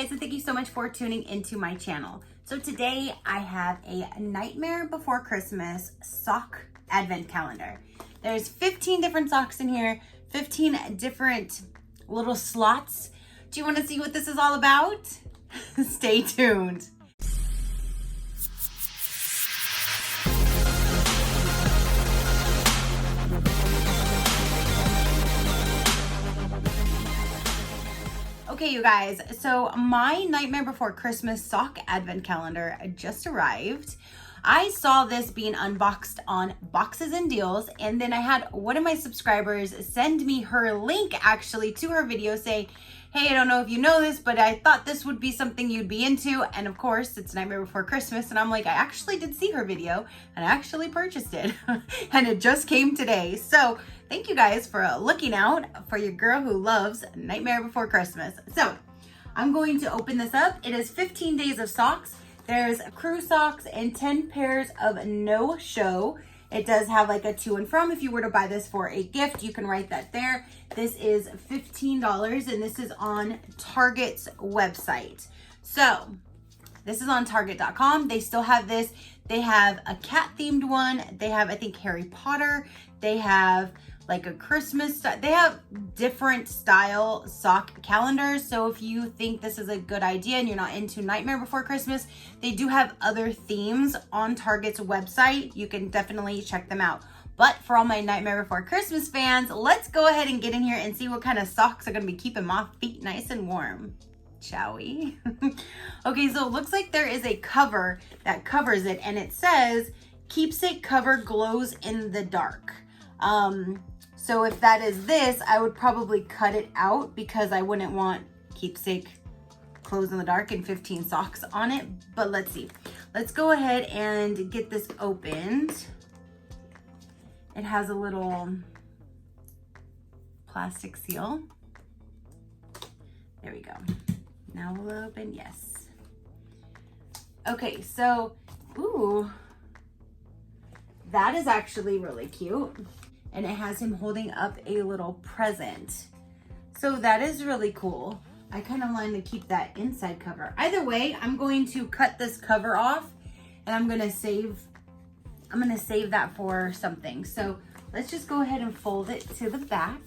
guys, and thank you so much for tuning into my channel. So today I have a Nightmare Before Christmas sock advent calendar. There's 15 different socks in here, 15 different little slots. Do you want to see what this is all about? Stay tuned. Okay, you guys, so my Nightmare Before Christmas sock advent calendar just arrived. I saw this being unboxed on Boxes and Deals, and then I had one of my subscribers send me her link actually to her video saying, hey, I don't know if you know this, but I thought this would be something you'd be into. And of course, it's Nightmare Before Christmas. And I'm like, I actually did see her video and I actually purchased it. And it just came today. So thank you guys for looking out for your girl who loves Nightmare Before Christmas. So I'm going to open this up. It is 15 days of socks. There's crew socks and 10 pairs of no show. It does have like a to and from. If you were to buy this for a gift, you can write that there. This is $15 and this is on Target's website. So this is on Target.com. They still have this. They have a cat themed one. They have, I think, Harry Potter. They have like a Christmas, they have different style sock calendars. So if you think this is a good idea and you're not into Nightmare Before Christmas, they do have other themes on Target's website. You can definitely check them out. But for all my Nightmare Before Christmas fans, let's go ahead and get in here and see what kind of socks are gonna be keeping my feet nice and warm. Shall we? Okay, so it looks like there is a cover that covers it and it says, keepsake cover glows in the dark. So if that is this, I would probably cut it out because I wouldn't want keepsake clothes in the dark and 15 socks on it. But let's see. Let's go ahead and get this opened. It has a little plastic seal. There we go. Now we'll open, yes. Okay, so, ooh, that is actually really cute. And it has him holding up a little present. So that is really cool. I kind of want to keep that inside cover. Either way, I'm going to cut this cover off and I'm gonna save that for something. So let's just go ahead and fold it to the back.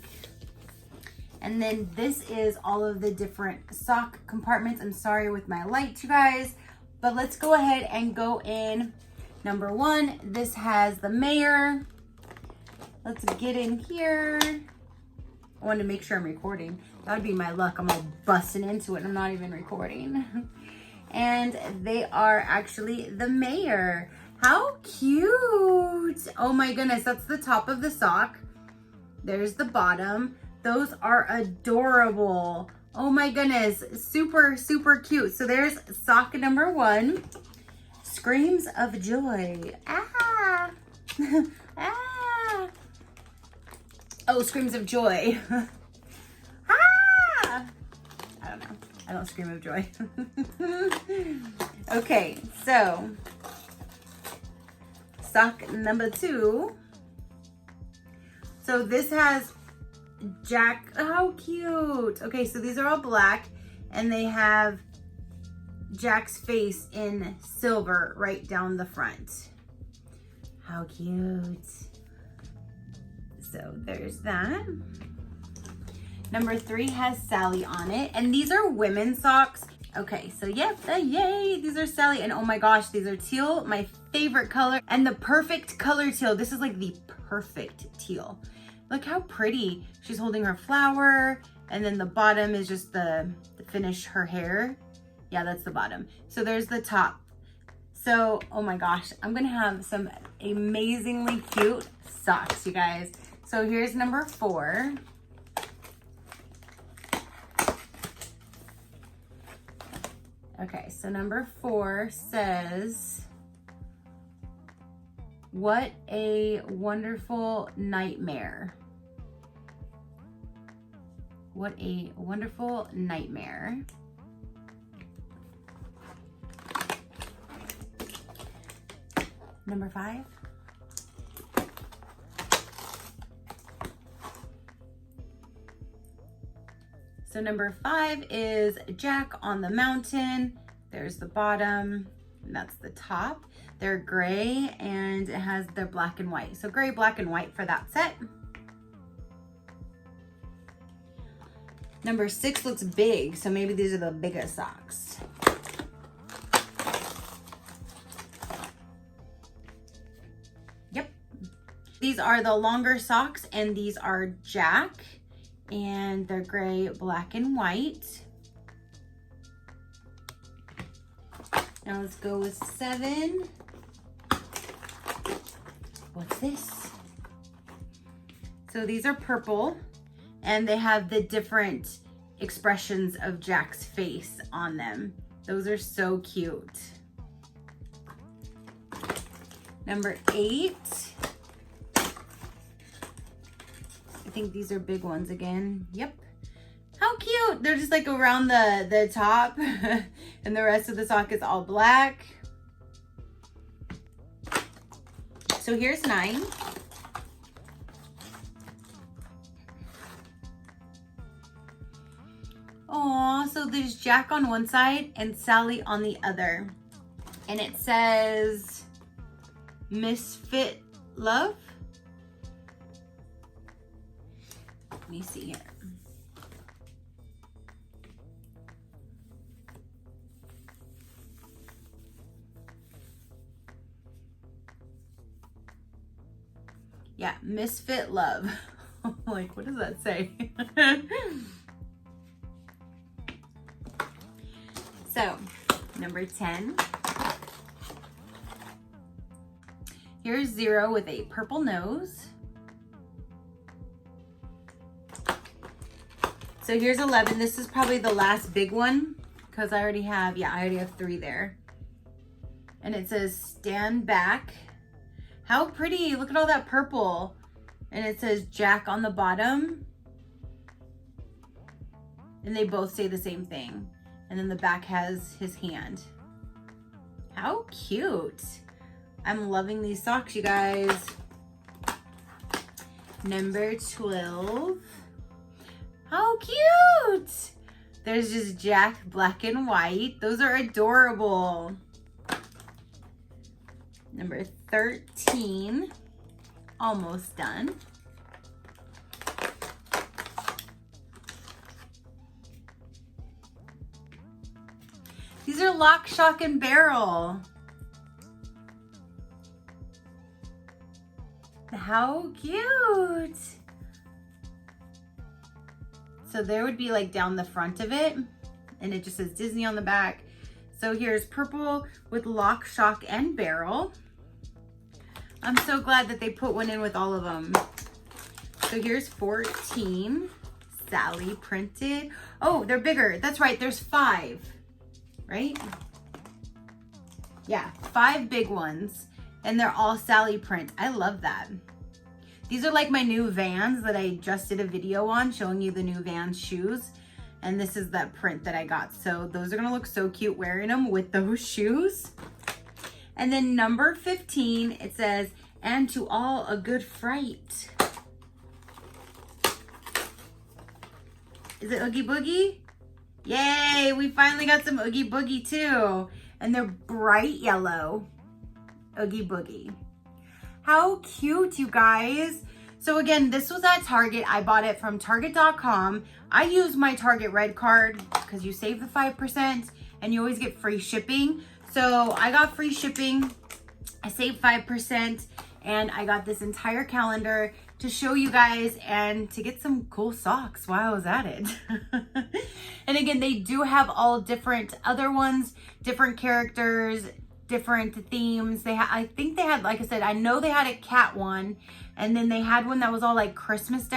And then this is all of the different sock compartments. I'm sorry with my light, you guys, but let's go ahead and go in. Number one, this has the mayor. Let's get in here. I wanted to make sure I'm recording. That would be my luck. I'm all busting into it and I'm not even recording. And they are actually the mayor. How cute. Oh my goodness, that's the top of the sock. There's the bottom. Those are adorable. Oh my goodness, super, super cute. So there's sock number one. Screams of joy. Ah. Ah. Oh, screams of joy. Ah! I don't know. I don't scream of joy. Okay, so sock number two. So this has Jack. How cute. Okay, so these are all black and they have Jack's face in silver right down the front. How cute. So there's that. Number three has Sally on it. And these are women's socks. Okay, so yep, yay, these are Sally. And oh my gosh, these are teal, my favorite color. And the perfect color teal. This is like the perfect teal. Look how pretty. She's holding her flower. And then the bottom is just the finish her hair. Yeah, that's the bottom. So there's the top. So, oh my gosh, I'm gonna have some amazingly cute socks, you guys. So here's number four. Okay, so number four says, what a wonderful nightmare. What a wonderful nightmare. Number five. So number 5 is Jack on the Mountain. There's the bottom, and that's the top. They're gray, and it has their black and white. So gray, black, and white for that set. Number 6 looks big, so maybe these are the biggest socks. Yep. These are the longer socks, and these are Jack, and they're gray, black, and white. Now let's go with 7. What's this? So these are purple, and they have the different expressions of Jack's face on them. Those are so cute. Number 8. I think these are big ones again. Yep. How cute. They're just like around the top and the rest of the sock is all black. So here's 9. Aw, so there's Jack on one side and Sally on the other. And it says Misfit Love. Let me see here. Yeah, Misfit Love. Like, what does that say? So, number 10. Here's 0 with a purple nose. So here's 11. This is probably the last big one because I already have 3 there. And it says stand back. How pretty, look at all that purple. And it says Jack on the bottom. And they both say the same thing. And then the back has his hand. How cute. I'm loving these socks, you guys. Number 12. How cute. There's just Jack, black and white. Those are adorable. Number 13, almost done. These are Lock, Shock, and Barrel. How cute. So there would be like down the front of it, and it just says Disney on the back. So here's purple with Lock, Shock, and Barrel. I'm so glad that they put one in with all of them. So here's 14, Sally printed. Oh, they're bigger. That's right, there's 5, right? Yeah, 5 big ones, and they're all Sally print. I love that. These are like my new Vans that I just did a video on showing you the new Vans shoes. And this is that print that I got. So those are gonna look so cute wearing them with those shoes. And then number 15, it says, and to all a good fright. Is it Oogie Boogie? Yay, we finally got some Oogie Boogie too. And they're bright yellow Oogie Boogie. How cute, you guys. So again, this was at Target. I bought it from Target.com. I used my Target Red card because you save the 5% and you always get free shipping. So I got free shipping, I saved 5%, and I got this entire calendar to show you guys and to get some cool socks while I was at it. And again, they do have all different other ones, different characters, different themes. I think they had, like I said, I know they had a cat one, and then they had one that was all like Christmas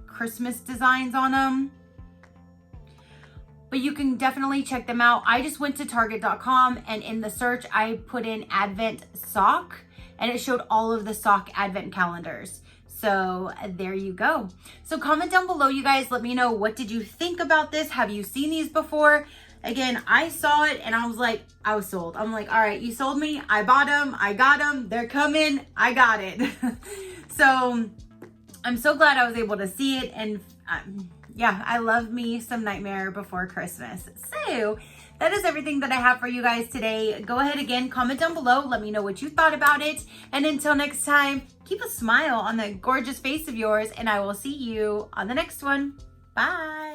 Christmas designs on them. But you can definitely check them out. I just went to Target.com, and in the search, I put in Advent sock, and it showed all of the sock Advent calendars. So there you go. So comment down below, you guys. Let me know, what did you think about this? Have you seen these before? Again, I saw it and I was like, I was sold. I'm like, all right, you sold me. I bought them. I got them. They're coming. I got it. So I'm so glad I was able to see it. And Yeah, I love me some Nightmare Before Christmas. So that is everything that I have for you guys today. Go ahead again, comment down below. Let me know what you thought about it. And until next time, keep a smile on that gorgeous face of yours, and I will see you on the next one. Bye.